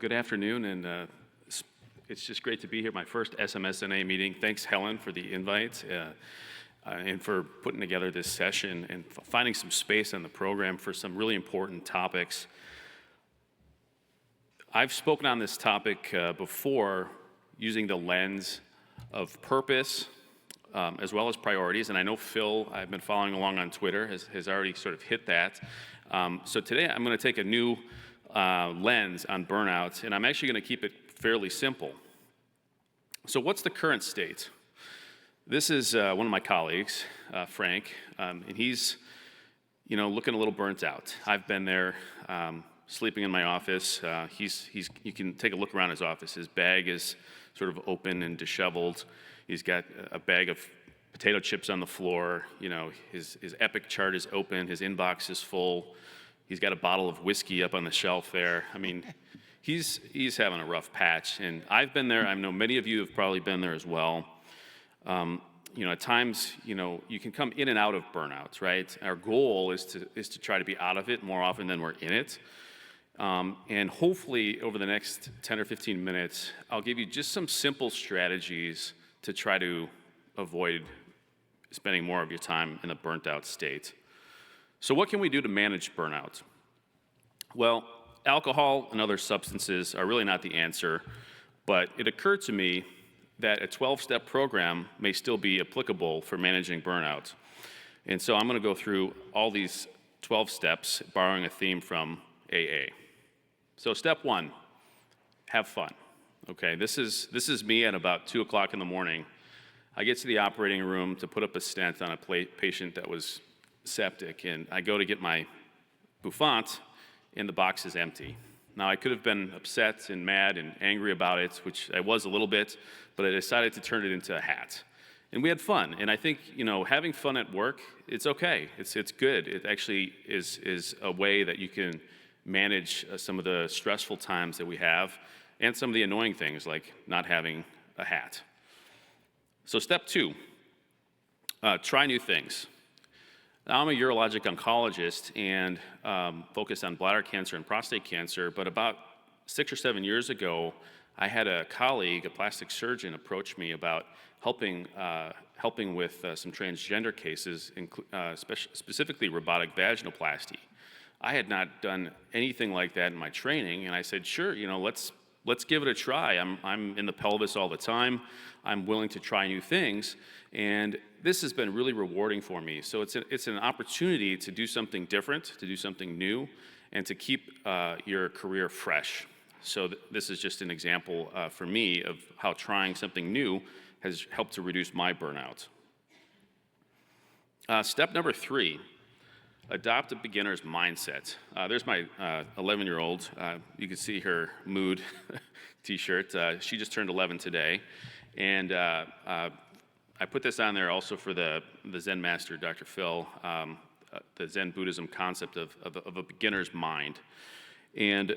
good afternoon, and it's just great to be here. My first SMSNA meeting. Thanks, Helen, for the invite and for putting together this session and finding some space on the program for some really important topics. I've spoken on this topic before using the lens of purpose as well as priorities, and I know Phil, I've been following along on Twitter, has already sort of hit that. So today I'm going to take a new lens on burnout, and I'm actually going to keep it fairly simple. So what's the current state? This is one of my colleagues, Frank, and he's, looking a little burnt out. I've been there, sleeping in my office. You can take a look around his office. His bag is sort of open and disheveled. He's got a bag of potato chips on the floor. His Epic chart is open. His inbox is full. He's got a bottle of whiskey up on the shelf there. I mean, he's having a rough patch, and I've been there. I know many of you have probably been there as well. At times, you can come in and out of burnouts, right? Our goal is to try to be out of it more often than we're in it. And hopefully, over the next 10 or 15 minutes, I'll give you just some simple strategies to try to avoid spending more of your time in a burnt out state. So what can we do to manage burnout? Well, alcohol and other substances are really not the answer, but it occurred to me that a 12-step program may still be applicable for managing burnout. And so I'm going to go through all these 12 steps, borrowing a theme from AA. So step one, have fun. Okay, this is me at about 2 o'clock in the morning. I get to the operating room to put up a stent on a patient that was septic, and I go to get my bouffant, and the box is empty. Now, I could have been upset and mad and angry about it, which I was a little bit, but I decided to turn it into a hat. And we had fun, and I think, having fun at work, it's okay. It's good. It actually is a way that you can manage some of the stressful times that we have and some of the annoying things like not having a hat. So step two, try new things. Now, I'm a urologic oncologist and focus on bladder cancer and prostate cancer, but about 6 or 7 years ago, I had a colleague, a plastic surgeon, approach me about helping with some transgender cases, specifically robotic vaginoplasty. I had not done anything like that in my training, and I said, sure, let's give it a try. I'm in the pelvis all the time. I'm willing to try new things, and this has been really rewarding for me. So it's an opportunity to do something different, to do something new, and to keep your career fresh. So this is just an example for me of how trying something new has helped to reduce my burnout. Step number 3, adopt a beginner's mindset. There's my 11-year-old. You can see her mood t-shirt. She just turned 11 today. And I put this on there also for the Zen master, Dr. Phil, the Zen Buddhism concept of a beginner's mind. And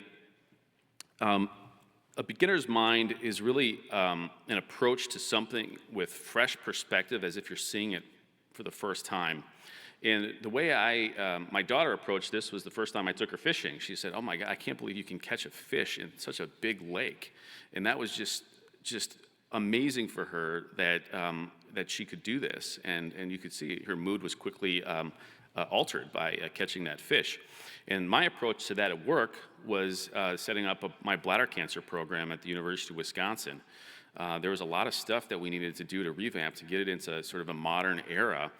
a beginner's mind is really an approach to something with fresh perspective, as if you're seeing it for the first time. And the way my daughter approached this was the first time I took her fishing. She said, "Oh my God, I can't believe you can catch a fish in such a big lake." And that was just amazing for her that she could do this. And you could see her mood was quickly altered by catching that fish. And my approach to that at work was setting up my bladder cancer program at the University of Wisconsin. There was a lot of stuff that we needed to do to revamp, to get it into sort of a modern era.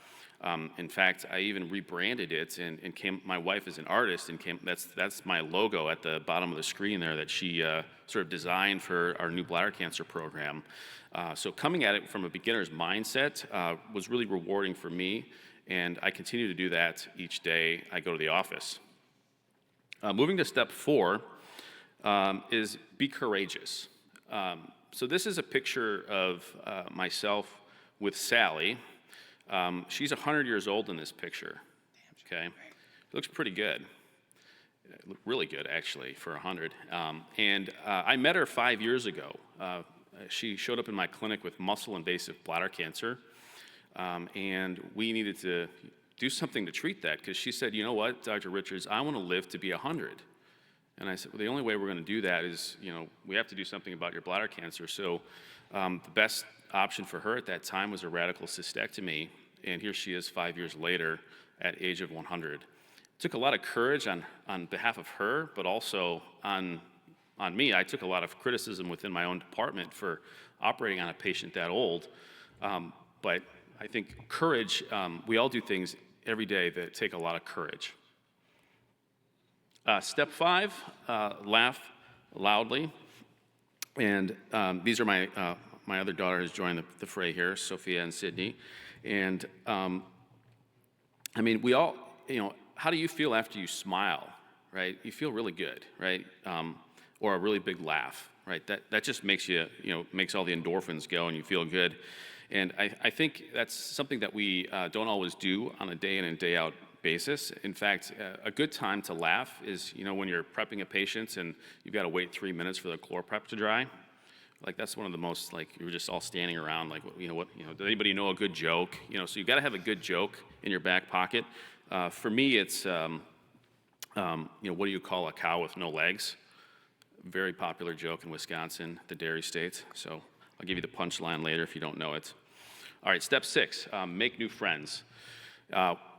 In fact, I even rebranded it and my wife is an artist, and that's my logo at the bottom of the screen there that she sort of designed for our new bladder cancer program. So coming at it from a beginner's mindset was really rewarding for me, and I continue to do that each day I go to the office. Moving to step 4 is be courageous. So this is a picture of myself with Sally. She's 100 years old in this picture, okay? Looks pretty good. Really good, actually, for 100. And I met her 5 years ago. She showed up in my clinic with muscle-invasive bladder cancer, and we needed to do something to treat that, because she said, "You know what, Dr. Richards, I want to live to be 100. And I said, well, the only way we're going to do that is, we have to do something about your bladder cancer. So the best option for her at that time was a radical cystectomy. And here she is 5 years later at age of 100. It took a lot of courage on behalf of her, but also on me. I took a lot of criticism within my own department for operating on a patient that old. But I think courage, we all do things every day that take a lot of courage. Step 5, laugh loudly. And these are my other daughter has joined the fray here, Sophia and Sydney. And we all, how do you feel after you smile, right? You feel really good, right? Or a really big laugh, right? That just makes makes all the endorphins go and you feel good. And I think that's something that we don't always do on a day in and day out basis. In fact, a good time to laugh is, when you're prepping a patient and you've got to wait 3 minutes for the ChloraPrep to dry. Like that's one of the most, you're just all standing around, does anybody know a good joke? So you've got to have a good joke in your back pocket. For me, it's, what do you call a cow with no legs? Very popular joke in Wisconsin, the dairy state. So I'll give you the punchline later if you don't know it. All right, step 6, make new friends.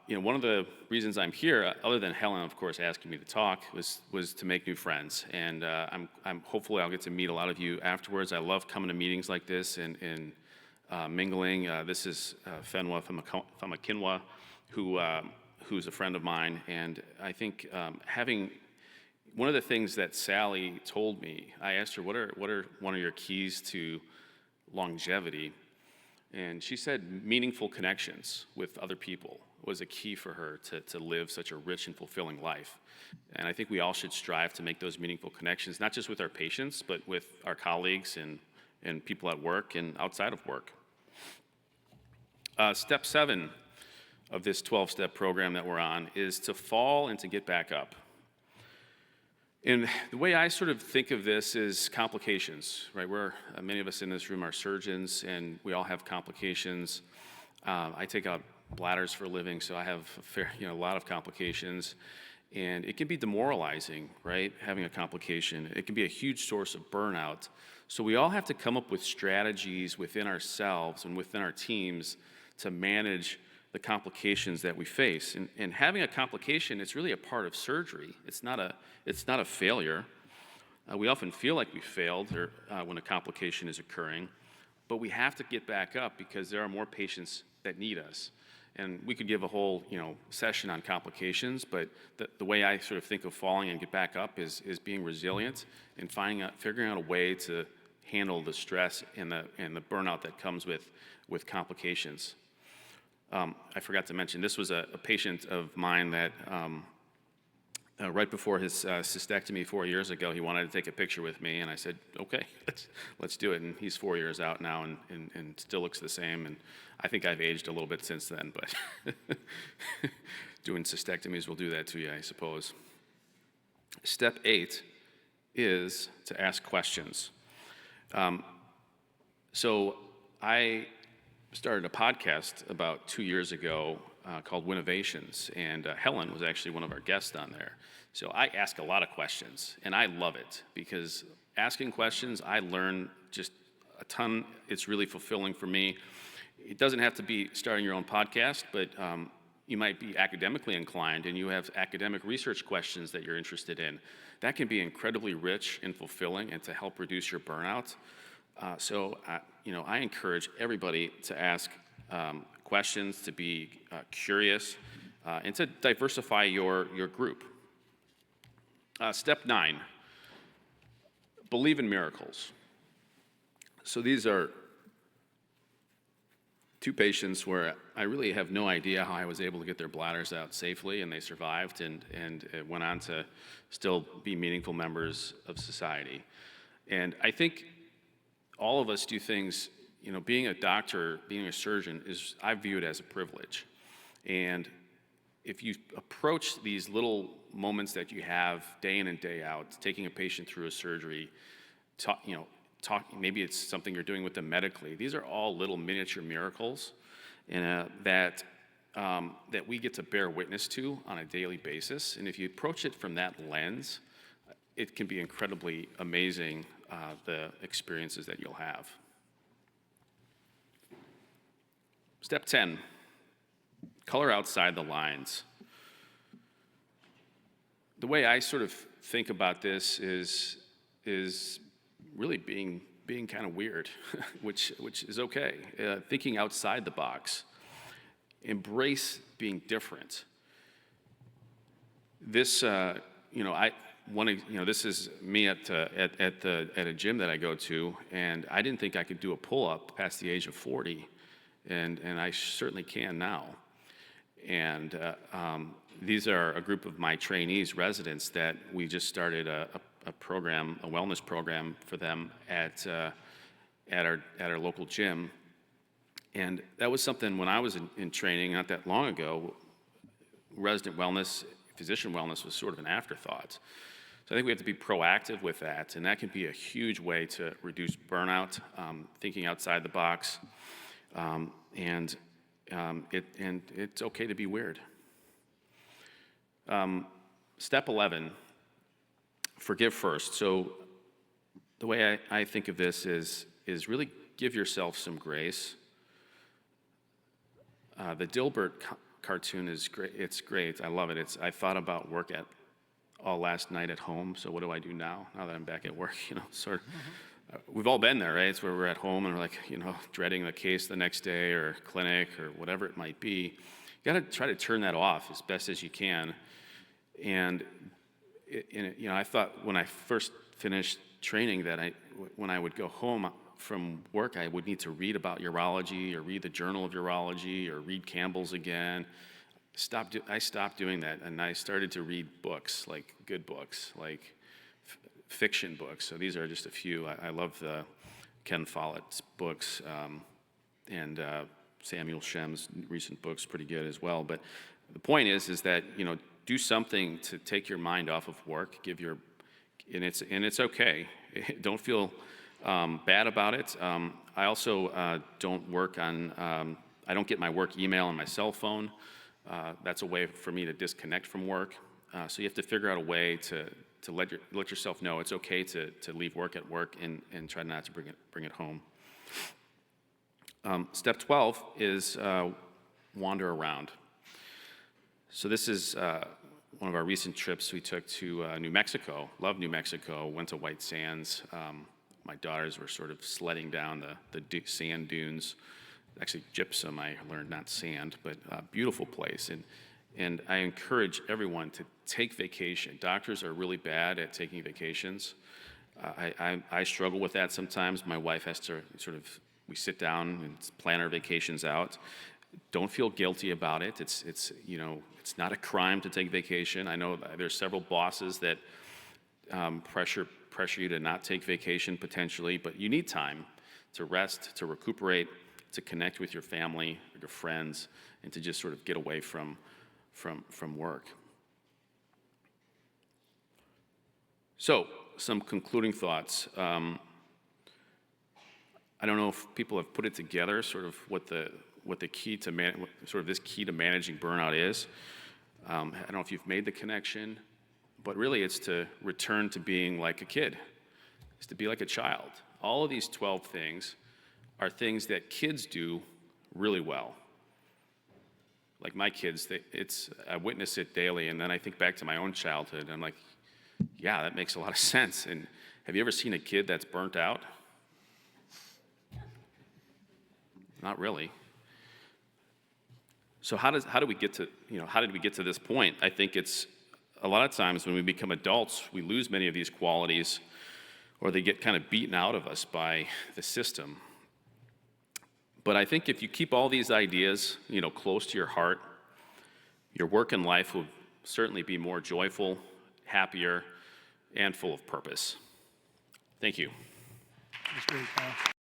One of the reasons I'm here, other than Helen, of course, asking me to talk, was to make new friends. And I'm hopefully I'll get to meet a lot of you afterwards. I love coming to meetings like this and mingling. This is Fenwa from Amakinwa, who's a friend of mine. And I think having one of the things that Sally told me, I asked her, what are one of your keys to longevity? And she said meaningful connections with other people was a key for her to live such a rich and fulfilling life. And I think we all should strive to make those meaningful connections, not just with our patients, but with our colleagues and people at work and outside of work. Step 7 of this 12-step program that we're on is to fall and to get back up. And the way I sort of think of this is complications, right? Many of us in this room are surgeons, and we all have complications. I take out bladders for a living, so I have a lot of complications. And it can be demoralizing, right, having a complication. It can be a huge source of burnout. So we all have to come up with strategies within ourselves and within our teams to manage the complications that we face. And having a complication, it's really a part of surgery. It's not a failure. We often feel like we failed when a complication is occurring, but we have to get back up because there are more patients that need us. And we could give a whole session on complications, but the way I sort of think of falling and get back up is being resilient and figuring out a way to handle the stress and the burnout that comes with complications. I forgot to mention, this was a patient of mine that right before his cystectomy 4 years ago, he wanted to take a picture with me, and I said, okay, let's do it. And he's 4 years out now and still looks the same. And I think I've aged a little bit since then, but doing cystectomies will do that to you, I suppose. Step 8 is to ask questions. So I started a podcast about 2 years ago called Winnovations, and Helen was actually one of our guests on there. So I ask a lot of questions, and I love it because asking questions, I learn just a ton. It's really fulfilling for me. It doesn't have to be starting your own podcast, but you might be academically inclined and you have academic research questions that you're interested in. That can be incredibly rich and fulfilling and to help reduce your burnout. So I encourage everybody to ask questions, to be curious, and to diversify your group. Step 9, believe in miracles. So these are 2 patients where I really have no idea how I was able to get their bladders out safely, and they survived and went on to still be meaningful members of society. And I think all of us do things, being a doctor, being a surgeon, I view it as a privilege. And if you approach these little moments that you have day in and day out, taking a patient through a surgery, maybe it's something you're doing with them medically. These are all little miniature miracles that we get to bear witness to on a daily basis. And if you approach it from that lens, it can be incredibly amazing, the experiences that you'll have. Step 10, color outside the lines. The way I sort of think about this is really being kind of weird, which is okay. Thinking outside the box. Embrace being different. This, this is me at a gym that I go to, and I didn't think I could do a pull-up past the age of 40, and I certainly can now. And these are a group of my trainees, residents, that we just started a program, a wellness program for them at our local gym. And that was something when I was in training not that long ago, resident wellness, physician wellness was sort of an afterthought. So I think we have to be proactive with that, and that can be a huge way to reduce burnout, thinking outside the box, and it's okay to be weird. Step 11, forgive first. So the way I think of this is really give yourself some grace. The Dilbert cartoon is great. It's great. I love it. I thought about work all last night at home. So what do I do now that I'm back at work? We've all been there, right? It's where we're at home and we're like, dreading the case the next day or clinic or whatever it might be. You got to try to turn that off as best as you can. And I thought when I first finished training that when I would go home from work, I would need to read about urology or read the Journal of Urology or read Campbell's again. I stopped doing that, and I started to read books, like good books, like fiction books. So these are just a few. I love the Ken Follett's books, and Samuel Shem's recent books, pretty good as well. But the point is that do something to take your mind off of work. And it's okay. Don't feel bad about it. I also don't work on. I don't get my work email on my cell phone. That's a way for me to disconnect from work. So you have to figure out a way to let yourself know it's okay to leave work at work and try not to bring it home. Step 12 is wander around. So this is one of our recent trips we took to New Mexico. Love New Mexico. Went to White Sands. My daughters were sort of sledding down the sand dunes. Actually, gypsum, I learned, not sand, but beautiful place. And I encourage everyone to take vacation. Doctors are really bad at taking vacations. I struggle with that sometimes. My wife has to we sit down and plan our vacations out. Don't feel guilty about it. It's not a crime to take vacation. I know there's several bosses that pressure you to not take vacation potentially, but you need time to rest, to recuperate, to connect with your family, your friends, and to just sort of get away from work. So, some concluding thoughts. I don't know if people have put it together, sort of what the key to this key to managing burnout is. I don't know if you've made the connection, but really it's to return to being like a kid. It's to be like a child. All of these 12 things are things that kids do really well. Like my kids, I witness it daily, and then I think back to my own childhood, and I'm like, yeah, that makes a lot of sense. And have you ever seen a kid that's burnt out? Not really. So how did we get to this point? I think it's a lot of times when we become adults, we lose many of these qualities, or they get kind of beaten out of us by the system. But I think if you keep all these ideas, close to your heart, your work and life will certainly be more joyful, happier, and full of purpose. Thank you. That's great, Paul.